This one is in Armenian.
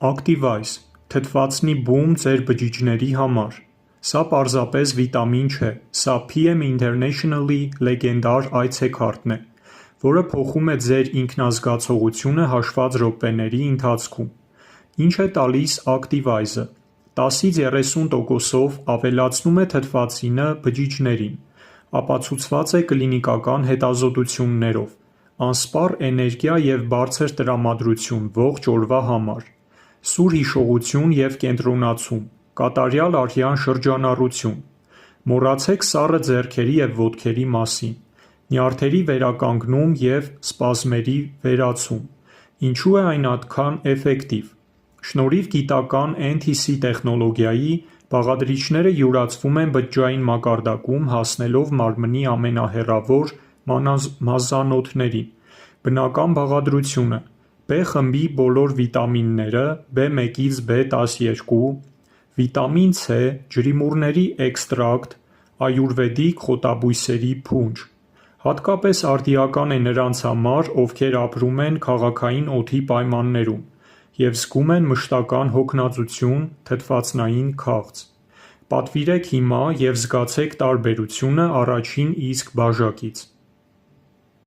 Activise, թթվածնի բում ձեր բջիջների համար։ Սա պարզապես վիտամին չէ, սա PM International-ի լեգենդար այցեքարտն է, որը փոխում է ձեր ինքնազգացողությունը հաշված րոպեների ընթացքում։ Ինչ է տալիս Activise-ը։ 10-ից 30%-ով ավելացնում է թթվածինը բջիջներին, ապացուցված է կլինիկական հետազոտություններով, անսպառ էներգիա և բարձր տրամադրություն ողջ օրվա համար, սուր հիշողություն և կենտրոնացում, կատարյալ արյան շրջանառություն, մոռացեք սառը ձեռքերի և ոտքերի մասին, նյարդերի վերականգնում և սպազմերի վերացում։ Ինչու է այն այդքան էֆեկտիվ։ Շնորհիվ գիտական NTC տեխնոլոգիայի, բաղադրիչները յուրացվում են բջջային մակարդակում հասնելով մարմնի ամենահեռավոր մազանոթներին։ Բնական բաղադրությունը՝ B խմբի բոլոր վիտամինները B1-ից B12, վիտամին C, ջրիմուռների էքստրակտ, аюրվեդիկ խոտաբույսերի փունջ։ Հատկապես արդիական է նրանց համար, ովքեր ապրում են քաղաքային օդի պայմաններում և զգում են մշտական հոգնածություն, թթվածնային քաղց։ Պատվիրեք հիմա և զգացեք տարբերությունը առաջին իսկ բաժակից։